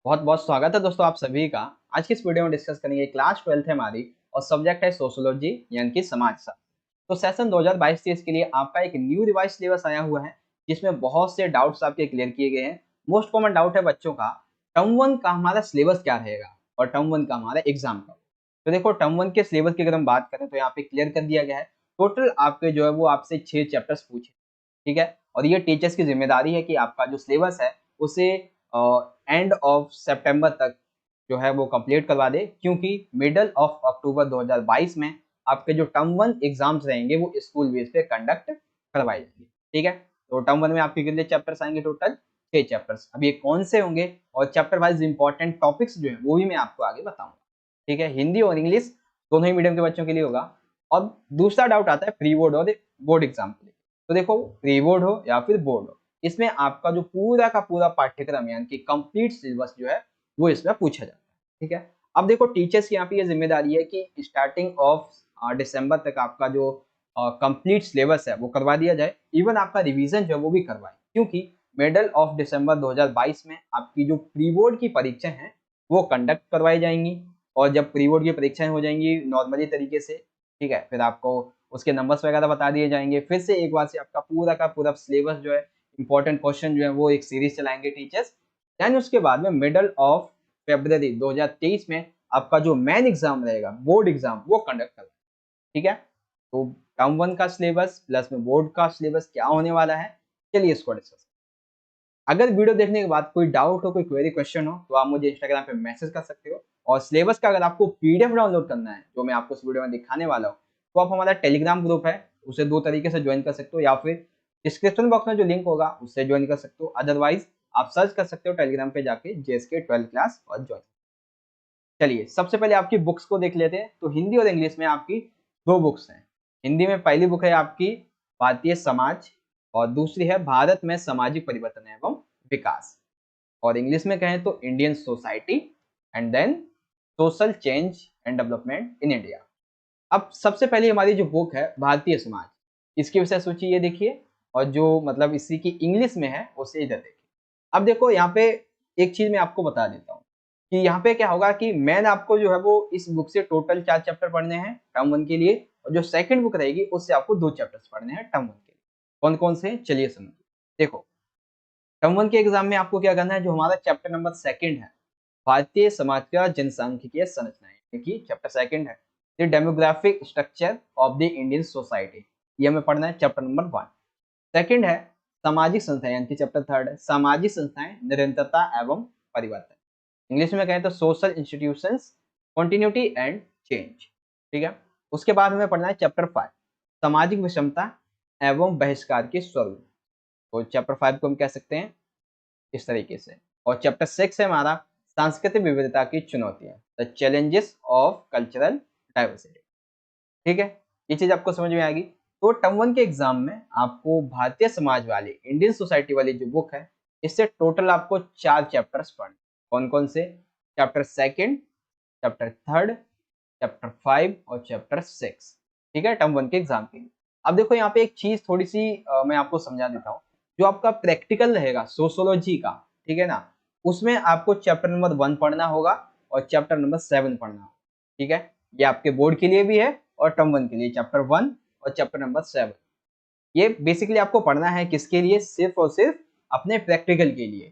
बहुत बहुत स्वागत है दोस्तों आप सभी का। आज की इस वीडियो में डिस्कस करेंगे क्लास 12th है हमारी और सब्जेक्ट है सोशियोलॉजी यानी कि समाजशास्त्र। तो सेशन 2022-23 के लिए आपका एक न्यू रिवाइज सिलेबस आया हुआ है जिसमें बहुत से डाउट्स आपके क्लियर किए गए हैं। मोस्ट कॉमन डाउट है बच्चों का टर्म 1 का हमारा सिलेबस क्या रहेगा और टर्म 1 का हमारा एग्जाम का। तो देखो टर्म 1 के सिलेबस की अगर हम बात करें तो यहाँ पे क्लियर कर दिया गया है। टोटल आपके जो है वो आपसे 6 चैप्टर्स पूछे, ठीक है। और ये टीचर्स की जिम्मेदारी है कि आपका जो सिलेबस है उसे एंड ऑफ सितंबर तक जो है वो कंप्लीट करवा दे, क्योंकि मिडल ऑफ अक्टूबर 2022 में आपके जो टर्म 1 एग्जाम्स रहेंगे वो स्कूल बेस पे कंडक्ट करवाए जाएंगे, ठीक है। तो टर्म 1 में आपके कितने चैप्टर्स आएंगे? Total 6 chapters. अब ये कौन से होंगे और चैप्टर वाइज इंपॉर्टेंट टॉपिक्स जो है वो भी मैं आपको आगे बताऊंगा, ठीक है। हिंदी और इंग्लिश दोनों ही मीडियम के बच्चों के लिए होगा। अब दूसरा डाउट आता है प्री बोर्ड और बोर्ड एग्जाम के लिए। तो देखो प्री बोर्ड हो या फिर बोर्ड हो, इसमें आपका जो पूरा का पूरा पाठ्यक्रम यानी कि कंप्लीट सिलेबस जो है वो इसमें पूछा जाता है, ठीक है। अब देखो टीचर्स की यहाँ पे ये जिम्मेदारी है कि स्टार्टिंग ऑफ दिसंबर तक आपका जो कंप्लीट सिलेबस है वो करवा दिया जाए। इवन आपका रिवीजन जो है वो भी करवाए, क्योंकि मिडल ऑफ दिसंबर 2022 में आपकी जो प्री बोर्ड की परीक्षाएं हैं वो कंडक्ट करवाई जाएंगी। और जब प्री बोर्ड की परीक्षाएं हो जाएंगी नॉर्मली तरीके से, ठीक है, फिर आपको उसके नंबर्स वगैरह बता दिए जाएंगे। फिर से एक बार से आपका पूरा का पूरा सिलेबस जो है, इंपॉर्टेंट क्वेश्चन जो है वो एक सीरीज चलाएंगे टीचर्स। देन उसके बाद में मिडल ऑफ फरवरी 2023 में आपका जो मेन एग्जाम रहेगा बोर्ड एग्जाम वो कंडक्ट करना, ठीक है। तो टर्म 1 का सिलेबस प्लस में बोर्ड का सिलेबस क्या होने वाला है, चलिए इसको डिस्कस। अगर वीडियो देखने के बाद कोई डाउट हो, कोई क्वेरी क्वेश्चन हो तो आप मुझे इंस्टाग्राम पे मैसेज कर सकते हो। और सिलेबस का अगर आपको पीडीएफ डाउनलोड करना है जो मैं आपको इस वीडियो में दिखाने वाला हूँ, तो आप हमारा टेलीग्राम ग्रुप है उसे दो तरीके से ज्वाइन कर सकते हो, या फिर डिस्क्रिप्शन बॉक्स में जो लिंक होगा उससे ज्वाइन कर सकते हो। अदरवाइज आप सर्च कर सकते हो टेलीग्राम पे जाके जेएसके 12 क्लास और ज्वाइन। चलिए सबसे पहले आपकी बुक्स को देख लेते हैं। तो हिंदी और इंग्लिश में आपकी दो बुक्स हैं। हिंदी में पहली बुक है आपकी भारतीय समाज और दूसरी है भारत में सामाजिक परिवर्तन एवं विकास। और इंग्लिश में कहें तो Indian society and then social change and development in India. अब सबसे पहले हमारी जो बुक है भारतीय समाज, इसकी विषय सूची ये देखिए, और जो मतलब इसी की इंग्लिश में है उसे इधर देखिए। अब देखो यहाँ पे एक चीज मैं आपको बता देता हूँ कि यहाँ पे क्या होगा कि मैंने आपको जो है वो इस बुक से टोटल 4 चैप्टर पढ़ने हैं टर्म 1 के लिए, और जो सेकंड बुक रहेगी उससे आपको 2 चैप्टर्स पढ़ने हैं टर्म 1 के लिए। कौन कौन से चलिए समझिए। देखो टर्म 1 के एग्जाम में आपको क्या करना है, जो हमारा चैप्टर नंबर सेकंड है भारतीय समाज का जनसांख्यिकीय संरचना, देखिए चैप्टर सेकंड है the demographic structure of the Indian society, ये हमें पढ़ना है चैप्टर नंबर 1। सेकंड है सामाजिक संस्थाएं यानी कि चैप्टर थर्ड है सामाजिक संस्थाएं निरंतरता एवं परिवर्तन। इंग्लिश में कहें तो social institutions continuity and change, ठीक है। उसके बाद हमें पढ़ना है चैप्टर 5 सामाजिक विषमता एवं बहिष्कार के स्वरूप। तो चैप्टर 5 को हम कह सकते हैं इस तरीके से। और चैप्टर 6 है हमारा सांस्कृतिक विविधता की चुनौतियां the challenges of cultural diversity, ठीक है। ये चीज आपको समझ में आएगी। तो टर्म 1 के एग्जाम में आपको भारतीय समाज वाली इंडियन सोसाइटी वाली जो बुक है इससे टोटल आपको 4 चैप्टर्स पढ़ने। कौन कौन से? Chapter second, chapter third, chapter 5 और चैप्टर 6, ठीक है, टर्म 1 के एग्जाम के लिए। अब देखो यहाँ पे एक चीज थोड़ी सी मैं आपको समझा देता हूँ। जो आपका प्रैक्टिकल रहेगा सोशोलॉजी का, ठीक है ना, उसमें आपको चैप्टर नंबर 1 पढ़ना होगा और चैप्टर नंबर 7 पढ़ना होगा, ठीक है। ये आपके बोर्ड के लिए भी है और टर्म 1 के लिए चैप्टर 1 और चैप्टर नंबर 7। ये बेसिकली आपको पढ़ना है किसके लिए? सिर्फ और सिर्फ अपने प्रैक्टिकल के लिए,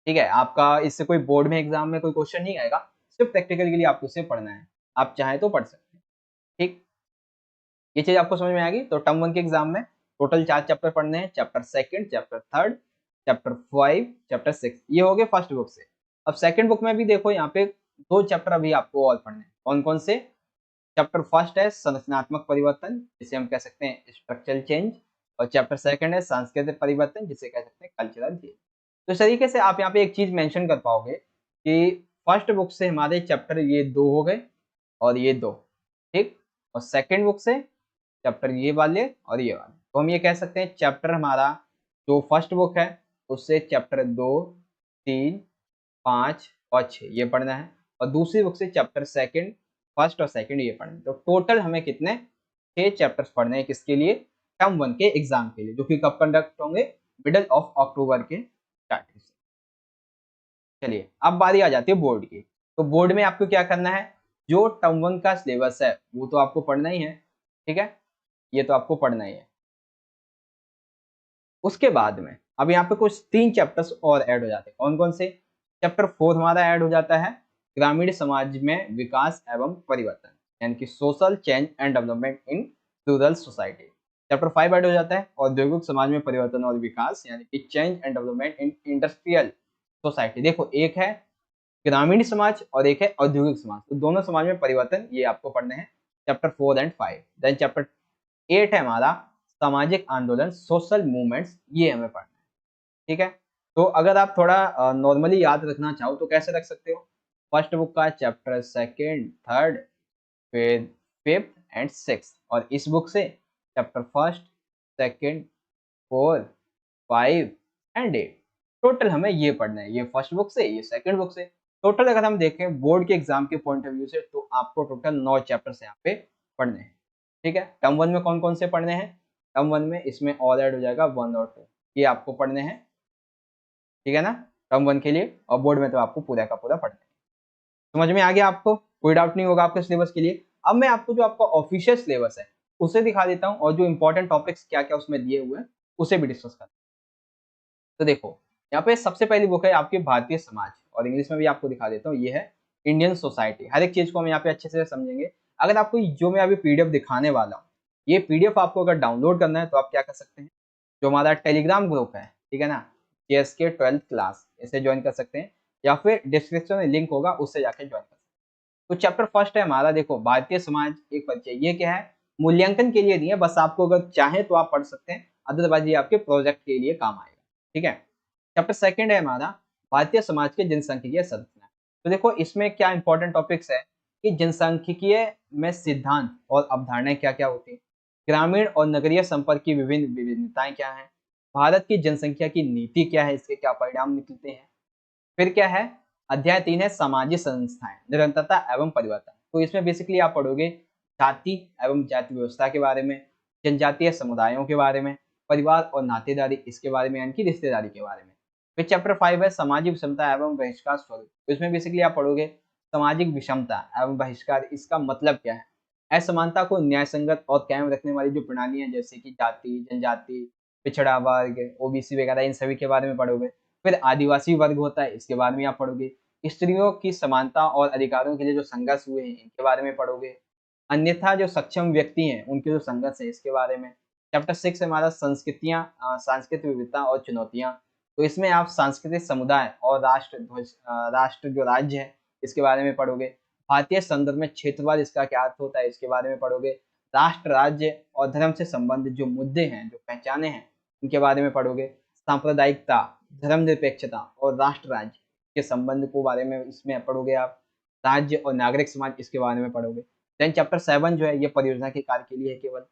ठीक है। आपका इससे कोई बोर्ड में एग्जाम में कोई क्वेश्चन नहीं आएगा, सिर्फ प्रैक्टिकल के लिए आपको इसे पढ़ना है। आप चाहें तो पढ़ सकते हैं, ठीक। ये चीज आपको समझ में आ गई। तो टर्म 1 के एग्जाम में टोटल 4 चैप्टर पढ़ने हैं, chapter second, chapter third, chapter 5, chapter 6। ये हो गए फर्स्ट बुक से। अब सेकंड बुक में भी देखो यहाँ पे 2 चैप्टर अभी आपको और पढ़ने हैं। कौन कौन से? चैप्टर फर्स्ट है संरचनात्मक परिवर्तन जिसे हम कह सकते हैं स्ट्रक्चरल चेंज, और चैप्टर सेकंड है सांस्कृतिक परिवर्तन जिसे कह सकते हैं कल्चरल चेंज। तो इस तरीके से आप यहाँ पे एक चीज मेंशन कर पाओगे कि फर्स्ट बुक से हमारे चैप्टर ये 2 हो गए और ये 2, ठीक। और सेकंड बुक से चैप्टर ये वाले और ये वाले, तो हम ये कह सकते हैं चैप्टर हमारा जो फर्स्ट बुक है उससे चैप्टर 2, 3, 5 और 6 ये पढ़ना है, और दूसरी बुक से चैप्टर सेकंड, फर्स्ट और सेकंड ये पढ़ना है। तो टोटल हमें कितने 6 चैप्टर्स पढ़ने हैं किसके लिए? टर्म 1 के एग्जाम के लिए, जो कि कब कंडक्ट होंगे? मिडल ऑफ अक्टूबर के स्टार्टिंग से। चलिए अब बारी आ जाती है बोर्ड की। तो बोर्ड में आपको क्या करना है, जो टर्म 1 का सिलेबस है वो तो आपको पढ़ना ही है, ठीक है, ये तो आपको पढ़ना ही है। उसके बाद में अब यहाँ पे कुछ 3 चैप्टर्स और ऐड हो जाते हैं। कौन कौन से? चैप्टर 4 हमारा ऐड हो जाता है ग्रामीण समाज में विकास एवं परिवर्तन, यानी कि social change and development in rural society. Chapter 5 add हो जाता है औद्योगिक समाज में परिवर्तन और विकास, यानी कि change and development in industrial society. देखो एक है ग्रामीण समाज और एक है औद्योगिक समाज, तो दोनों समाज में परिवर्तन ये आपको पढ़ने हैं, चैप्टर 4 एंड 5। देन चैप्टर 8 है हमारा सामाजिक आंदोलन सोशल मूवमेंट्स, ये हमें पढ़ना है, ठीक है। तो अगर आप थोड़ा नॉर्मली याद रखना चाहो तो कैसे रख सकते हो, फर्स्ट बुक का चैप्टर 2nd 3rd फिर 5th एंड 6th, और इस बुक से chapter 1st 2nd 4th 5 and 8। Total हमें ये पढ़ना है, ये फर्स्ट बुक से, ये सेकंड बुक से। टोटल अगर हम देखें बोर्ड के एग्जाम के पॉइंट ऑफ व्यू से तो आपको टोटल 9 चैप्टर्स यहाँ पे पढ़ने हैं, ठीक है। टर्म 1 में कौन कौन से पढ़ने हैं? टर्म 1 में इसमें और ऐड हो जाएगा 1 और 2, ये आपको पढ़ने हैं, ठीक है ना, टर्म 1 के लिए। और बोर्ड में तो आपको पूरा का पूरा पढ़ना है। समझ में आ गया आपको? कोई डाउट नहीं होगा आपके सिलेबस के लिए। अब मैं आपको जो आपका ऑफिशियल सिलेबस है उसे दिखा देता हूँ, और जो इंपॉर्टेंट टॉपिक्स क्या क्या उसमें दिए हुए हैं उसे भी डिस्कस करते हैं। तो देखो यहाँ पे सबसे पहली बुक है आपकी भारतीय समाज, और इंग्लिश में भी आपको दिखा देता हूँ, ये है इंडियन सोसाइटी। हर एक चीज को हम यहाँ पे अच्छे से समझेंगे। अगर आपको जो मैं अभी पीडीएफ दिखाने वाला हूँ, ये पीडीएफ आपको अगर डाउनलोड करना है तो आप क्या कर सकते हैं, जो हमारा टेलीग्राम ग्रुप है, ठीक है ना, JSK 12th क्लास, इसे ज्वाइन कर सकते हैं, या फिर डिस्क्रिप्शन में लिंक होगा उससे जाके ज्वाइन कर सकते हैं। तो चैप्टर फर्स्ट है हमारा, देखो भारतीय समाज एक परिचय। ये क्या है, मूल्यांकन के लिए नहीं है, बस आपको अगर चाहे तो आप पढ़ सकते हैं, अदरवाइज ये आपके प्रोजेक्ट के लिए काम आएगा, ठीक है। चैप्टर सेकंड है हमारा भारतीय समाज के जनसांख्यिकीय संरचना। तो देखो इसमें क्या इंपॉर्टेंट टॉपिक्स है कि जनसांख्यिकीय में सिद्धांत और अवधारणाएं क्या क्या होती हैं, ग्रामीण और नगरीय संपर्क की विभिन्न विभिन्नताएं क्या हैं, भारत की जनसंख्या की नीति क्या है, इसके क्या परिणाम निकलते हैं। फिर क्या है, अध्याय 3 है सामाजिक संस्थाएं निरंतरता एवं परिवर्तन। तो इसमें बेसिकली आप पढ़ोगे जाति एवं जाति व्यवस्था के बारे में, जनजातीय समुदायों के बारे में, परिवार और नातेदारी इसके बारे में, यानी कि रिश्तेदारी के बारे में। फिर चैप्टर 5 है सामाजिक विषमता एवं बहिष्कार स्वरूप। तो इसमें बेसिकली आप पढ़ोगे सामाजिक विषमता एवं बहिष्कार, इसका मतलब क्या है, असमानता को न्याय संगत और कायम रखने वाली जो प्रणालियां जैसे कि जाति, जनजाति, पिछड़ा वर्ग, ओबीसी वगैरह, इन सभी के बारे में पढ़ोगे। फिर आदिवासी वर्ग होता है, इसके बारे में आप पढ़ोगे। स्त्रियों की समानता और अधिकारों के लिए जो संघर्ष हुए हैं इनके बारे में पढ़ोगे। अन्यथा जो सक्षम व्यक्ति हैं उनके जो संघर्ष है इसके बारे में। चैप्टर 6 हमारा संस्कृतियां, सांस्कृतिक विविधता और चुनौतियां। तो इसमें आप सांस्कृतिक समुदाय और राष्ट्र ध्वज, राष्ट्र जो राज्य है इसके बारे में पढ़ोगे। भारतीय संदर्भ में क्षेत्रवाद इसका क्या अर्थ होता है इसके बारे में पढ़ोगे। राष्ट्र, राज्य और धर्म से संबंधित जो मुद्दे हैं, जो पहचाने हैं, इनके बारे में पढ़ोगे। सांप्रदायिकता, धर्मनिरपेक्षता और राष्ट्र राज्य के संबंध को बारे में इसमें पढ़ोगे आप। राज्य और नागरिक समाज इसके बारे में पढ़ोगे। देन चैप्टर 7 जो है ये परियोजना के कार्य के लिए है केवल।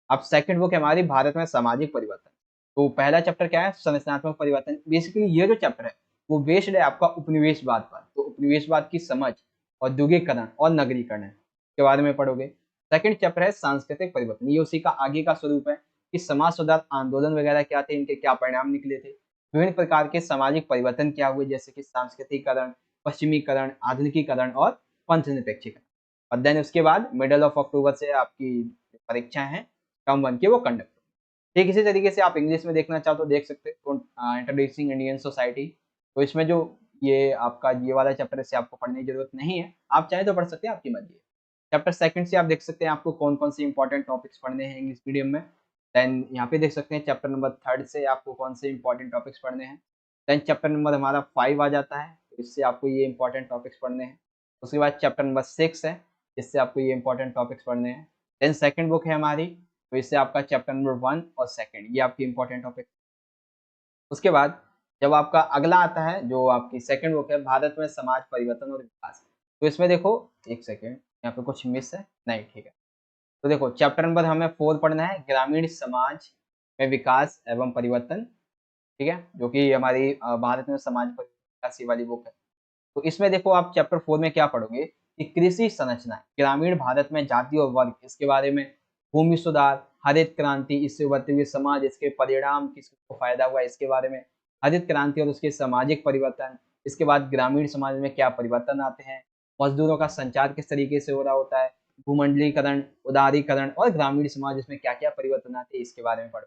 अब सेकंड बुक है हमारी भारत में सामाजिक परिवर्तन। तो पहला चैप्टर क्या है, संरचनात्मक परिवर्तन। बेसिकली ये जो चैप्टर है वो बेस्ड है आपका उपनिवेशवाद पर। तो उपनिवेशवाद की समझ, औद्योगिकरण और नगरीकरण के बारे में पढ़ोगे। सेकंड चैप्टर है सांस्कृतिक परिवर्तन, ये उसी का आगे का स्वरूप है कि समाज सुधार आंदोलन वगैरह क्या थे, इनके क्या परिणाम निकले थे, विभिन्न प्रकार के सामाजिक परिवर्तन क्या हुए, जैसे कि सांस्कृतिकरण, पश्चिमीकरण, आधुनिकीकरण और पंथ निरपेक्षीकरण। और देन उसके बाद मिडल ऑफ अक्टूबर से आपकी परीक्षा है टर्म 1 की, वो कंडक्ट। ठीक इसी तरीके से आप इंग्लिश में देखना चाहो तो देख सकते हो, इंट्रोड्यूसिंग इंडियन सोसाइटी। तो इसमें जो ये आपका ये वाला चैप्टर है इसे आपको पढ़ने की जरूरत नहीं है, आप चाहे तो पढ़ सकते हैं, आपकी मर्जी है। चैप्टर सेकंड से आप देख सकते हैं आपको कौन कौन से इंपॉर्टेंट टॉपिक्स पढ़ने हैं इंग्लिश मीडियम में। देन यहाँ पे देख सकते हैं चैप्टर नंबर 3rd से आपको कौन से इंपॉर्टेंट टॉपिक्स पढ़ने हैं। देन चैप्टर नंबर हमारा 5 आ जाता है, तो इससे आपको ये इंपॉर्टेंट टॉपिक्स पढ़ने हैं। उसके बाद चैप्टर नंबर 6 है, जिससे आपको ये इंपॉर्टेंट टॉपिक्स पढ़ने हैं। देन सेकंड बुक है हमारी, तो इससे आपका चैप्टर नंबर 1 और 2 ये आपकी इंपॉर्टेंट टॉपिक। उसके बाद जब आपका अगला आता है जो आपकी सेकंड बुक है भारत में समाज परिवर्तन और विकास। तो इसमें देखो एक सेकंड, यहाँ पे कुछ मिस है, नहीं ठीक है। तो देखो चैप्टर नंबर हमें 4 पढ़ना है ग्रामीण समाज में विकास एवं परिवर्तन, ठीक है, जो कि हमारी भारत में समाज परिवर्तन वाली बुक है। तो इसमें देखो आप चैप्टर 4 में क्या पढ़ोगे कि कृषि संरचना, ग्रामीण भारत में जाति और वर्ग इसके बारे में, भूमि सुधार, हरित क्रांति, इससे उभरते हुए समाज, इसके परिणाम, किसको फायदा हुआ इसके बारे में, हरित क्रांति और उसके सामाजिक परिवर्तन, इसके बाद ग्रामीण समाज में क्या परिवर्तन आते हैं, मजदूरों का संचार किस तरीके से हो रहा होता है, भूमंडलीकरण, उदारीकरण और ग्रामीण समाज इसमें क्या-क्या परिवर्तन आते हैं, इसके बारे में पढ़ो।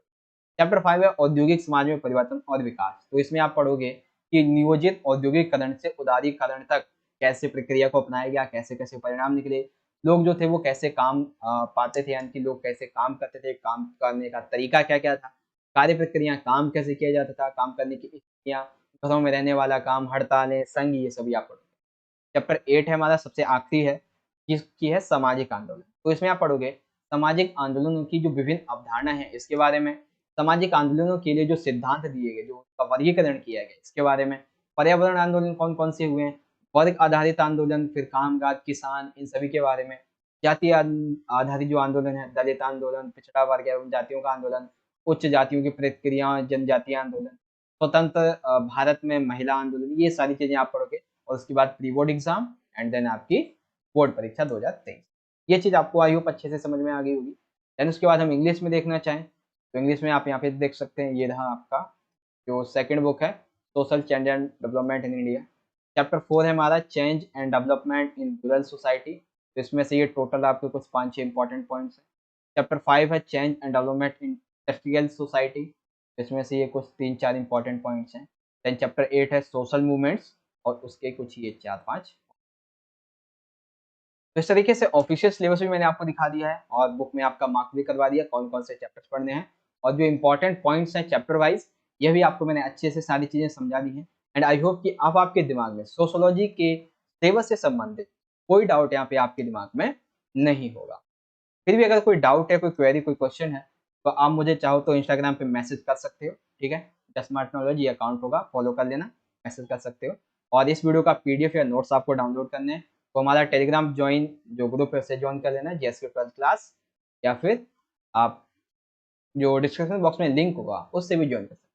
चैप्टर 5 है औद्योगिक समाज में परिवर्तन और विकास। तो इसमें आप पढ़ोगे कि नियोजित औद्योगिकरण से उदारीकरण तक कैसे प्रक्रिया को अपनाया गया, कैसे-कैसे परिणाम निकले, लोग जो थे वो कैसे काम पाते थे, यानी कि लोग कैसे काम करते थे, काम करने का तरीका क्या-क्या था, कार्य प्रक्रिया, काम कैसे किया जाता था, काम करने की स्थितियाँ, घरों में रहने वाला काम, हड़तालें, संघ, ये सभी आप पढ़ोगे। चैप्टर 8 है हमारा, सबसे आखिरी है, जिसकी है सामाजिक आंदोलन। तो इसमें आप पढ़ोगे सामाजिक आंदोलनों की जो विभिन्न अवधारणा है इसके बारे में, सामाजिक आंदोलनों के लिए जो सिद्धांत दिए गए, जो उसका वर्गीकरण किया गया इसके बारे में, पर्यावरण आंदोलन कौन-कौन से हुए हैं, वर्ग आधारित आंदोलन, फिर कामगार, किसान, इन सभी के बारे में, जातीय आधारित जो आंदोलन है, दलित आंदोलन, पिछड़ा वर्ग एवं जातियों का आंदोलन, उच्च जातियों की प्रतिक्रिया, जनजातीय आंदोलन, स्वतंत्र भारत में महिला आंदोलन, ये सारी चीजें आप पढ़ोगे। और उसके बाद pre board exam and then आपकी बोर्ड परीक्षा 2023। ये चीज आपको आई होप अच्छे से समझ में आ गई होगी। देन उसके बाद हम इंग्लिश में देखना चाहें तो इंग्लिश में आप यहाँ पे देख सकते हैं, ये रहा आपका जो सेकंड बुक है, social change and development in India. Chapter 4 है हमारा change and development in rural society. तो इसमें से ये टोटल आपके कुछ 5-6 इंपॉर्टेंट पॉइंट्स हैं। चैप्टर 5 है change and development in industrial society. इसमें से ये कुछ 3-4 इंपॉर्टेंट पॉइंट्स हैं। देन चैप्टर 8 है सोशल मूवमेंट्स और उसके कुछ ये 4-5। तो इस तरीके से ऑफिशियल सिलेबस भी मैंने आपको दिखा दिया है और बुक में आपका मार्क भी करवा दिया कौन-कौन से चैप्टर्स पढ़ने हैं और जो इंपॉर्टेंट पॉइंट्स हैं चैप्टर वाइज, ये भी आपको मैंने अच्छे से सारी चीज़ें समझा दी हैं। एंड आई होप कि अब आपके दिमाग में सोशियोलॉजी के सिलेबस से संबंधित कोई डाउट यहाँ पे आपके दिमाग में नहीं होगा। फिर भी अगर कोई डाउट है, कोई क्वेरी, कोई क्वेश्चन है, तो आप मुझे चाहो तो इंस्टाग्राम पे मैसेज कर सकते हो, ठीक है? स्मार्ट नॉलेज ये अकाउंट होगा, फॉलो कर लेना, मैसेज कर सकते हो। और इस वीडियो का पीडीएफ या नोट्स आपको डाउनलोड करने हैं, तो हमारा टेलीग्राम जॉइन जो ग्रुप है उससे जॉइन कर लेना, जेएसके 12th क्लास, या फिर आप जो डिस्क्रिप्शन बॉक्स में लिंक होगा उससे भी जॉइन कर सकते हो।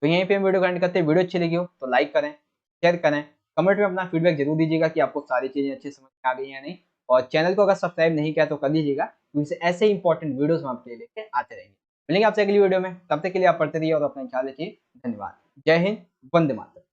तो यहीं पे हम वीडियो को एंड करते हैं। वीडियो अच्छी लगी हो तो लाइक करें, शेयर करें, कमेंट में अपना फीडबैक जरूर दीजिएगा कि आपको सारी चीज़ें अच्छी समझ में आ गई या नहीं। और चैनल को अगर सब्सक्राइब नहीं किया तो कर लीजिएगा, क्योंकि ऐसे इंपॉर्टेंट वीडियोस हम आपके लिए लेके आते रहेंगे। मिलेंगे आपसे अगली वीडियो में, तब तक के लिए आप पढ़ते रहिए और अपना ख्याल रखिए। धन्यवाद। जय हिंद, वंदे मातरम।